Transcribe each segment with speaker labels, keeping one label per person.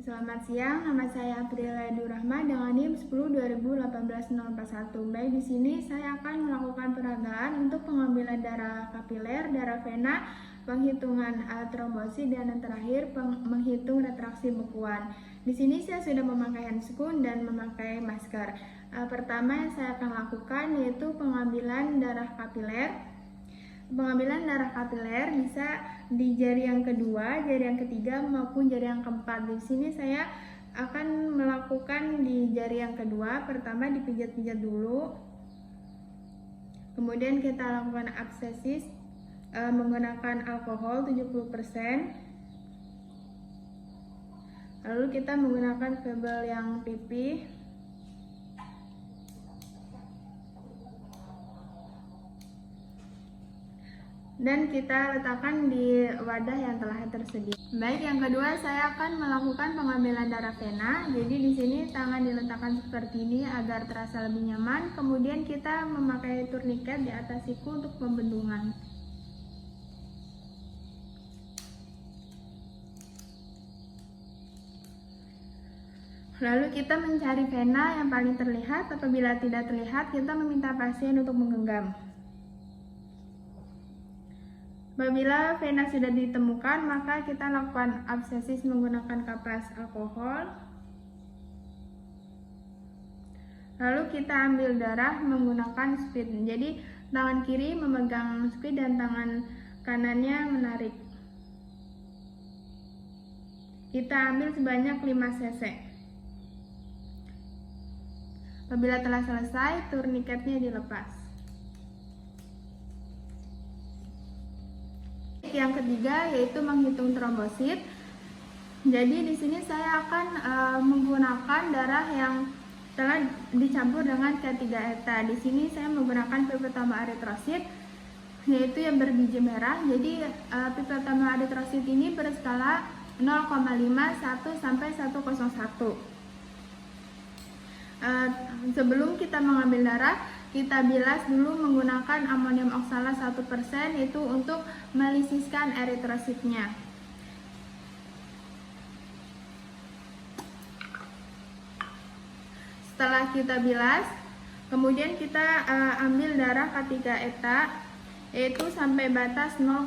Speaker 1: Selamat siang, nama saya Aprilia Durrahma dengan NIM 10-2018-041. Baik, di sini saya akan melakukan peragaan untuk pengambilan darah kapiler, darah vena, penghitungan trombosit, dan yang terakhir menghitung retraksi bekuan. Di sini saya sudah memakai handscoon dan memakai masker. Pertama yang saya akan lakukan yaitu pengambilan darah kapiler. Pengambilan darah kapiler bisa di jari yang kedua, jari yang ketiga maupun jari yang keempat. Di sini saya akan melakukan di jari yang kedua. Pertama dipijat-pijat dulu. Kemudian kita lakukan absesis menggunakan alkohol 70%. Lalu kita menggunakan febel yang pipih. Dan kita letakkan di wadah yang telah tersedia. Baik, yang kedua saya akan melakukan pengambilan darah vena. Jadi di sini tangan diletakkan seperti ini agar terasa lebih nyaman. Kemudian kita memakai turniket di atas siku untuk pembendungan. Lalu kita mencari vena yang paling terlihat. Apabila tidak terlihat, kita meminta pasien untuk menggenggam. Apabila vena sudah ditemukan, maka kita lakukan absesis menggunakan kapas alkohol. Lalu kita ambil darah menggunakan speed. Jadi tangan kiri memegang speed dan tangan kanannya menarik. Kita ambil sebanyak 5 cc. Apabila telah selesai, turniketnya dilepas. Yang ketiga yaitu menghitung trombosit. Jadi di sini saya akan menggunakan darah yang telah dicampur dengan K3 eta. Di sini saya menggunakan pipetama eritrosit yaitu yang berbiji merah. Jadi pipetama eritrosit ini berskala 0,5, 1 sampai 101. Sebelum kita mengambil darah, kita bilas dulu menggunakan amonium oksalat 1% itu untuk melisiskan eritrositnya. Setelah kita bilas, kemudian kita ambil darah K3 eta yaitu sampai batas 0,5.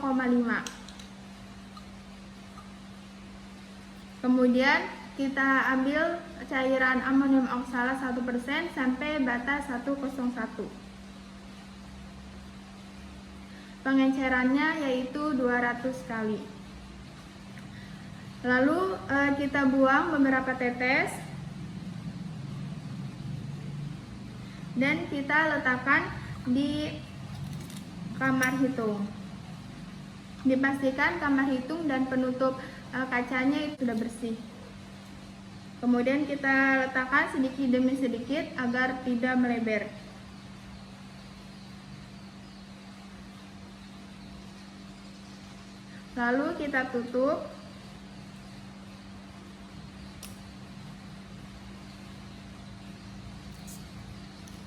Speaker 1: Kemudian kita ambil cairan amonium oksalat 1% sampai batas 101. Pengencerannya yaitu 200 kali. Lalu kita buang beberapa tetes dan kita letakkan di kamar hitung. Dipastikan kamar hitung dan penutup kacanya itu sudah bersih. Kemudian kita letakkan sedikit demi sedikit agar tidak melebar. Lalu kita tutup.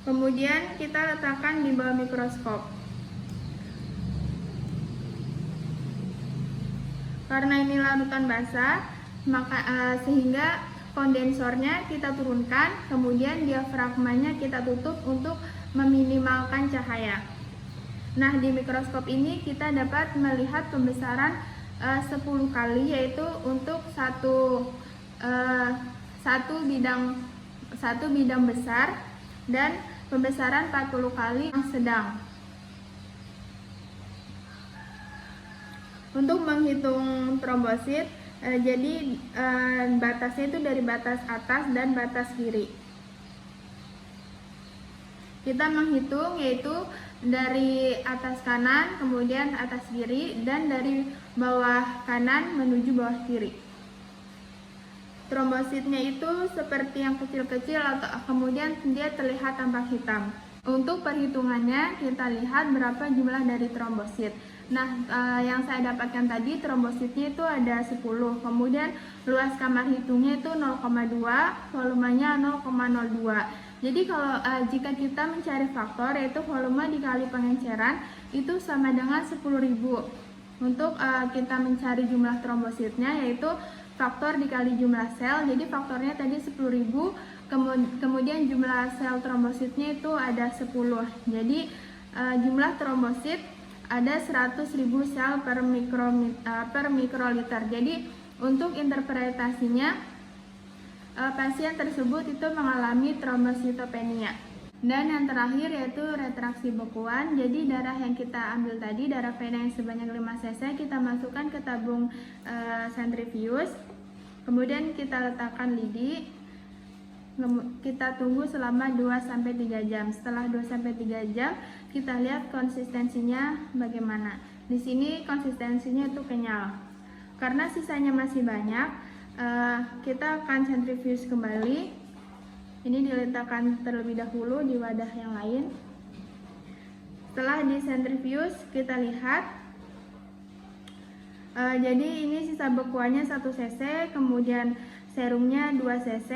Speaker 1: Kemudian kita letakkan di bawah mikroskop. Karena ini larutan basah, maka sehingga kondensornya kita turunkan, kemudian diafragmanya kita tutup untuk meminimalkan cahaya. Nah, di mikroskop ini kita dapat melihat pembesaran 10 kali, yaitu untuk satu bidang besar dan pembesaran 40 kali yang sedang. Untuk menghitung trombosit, jadi batasnya itu dari batas atas dan batas kiri. Kita menghitung yaitu dari atas kanan, kemudian atas kiri, dan dari bawah kanan menuju bawah kiri. Trombositnya itu seperti yang kecil-kecil atau kemudian dia terlihat tampak hitam. Untuk perhitungannya kita lihat berapa jumlah dari trombosit. Nah, yang saya dapatkan tadi trombositnya itu ada 10. Kemudian luas kamar hitungnya itu 0,2, volumenya 0,02. Jadi kalau jika kita mencari faktor yaitu volume dikali pengenceran itu sama dengan 10.000. Untuk kita mencari jumlah trombositnya, yaitu faktor dikali jumlah sel. Jadi faktornya tadi 10.000, kemudian jumlah sel trombositnya itu ada 10. Jadi jumlah trombosit ada 100.000 sel per mikroliter. Jadi untuk interpretasinya, pasien tersebut itu mengalami trombositopenia. Dan yang terakhir yaitu retraksi bekuan. Jadi darah yang kita ambil tadi, darah vena yang sebanyak 5 cc, kita masukkan ke tabung sentrifuge. Kemudian kita letakkan lidi. Kita tunggu selama 2-3 jam. Setelah 2-3 jam, kita lihat konsistensinya bagaimana. Di sini konsistensinya itu kenyal. Karena sisanya masih banyak, kita akan sentrifuge kembali. Ini diletakkan terlebih dahulu di wadah yang lain. Setelah di sentrifuge, kita lihat. Jadi ini sisa bekuannya 1 cc, kemudian serumnya 2 cc,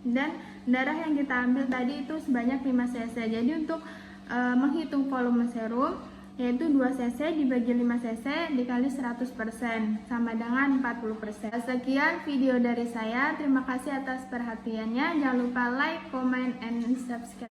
Speaker 1: dan darah yang kita ambil tadi itu sebanyak 5 cc. Jadi untuk menghitung volume serum, yaitu 2 cc dibagi 5 cc dikali 100% sama dengan 40%. Sekian video dari saya. Terima kasih atas perhatiannya. Jangan lupa like, comment, and subscribe.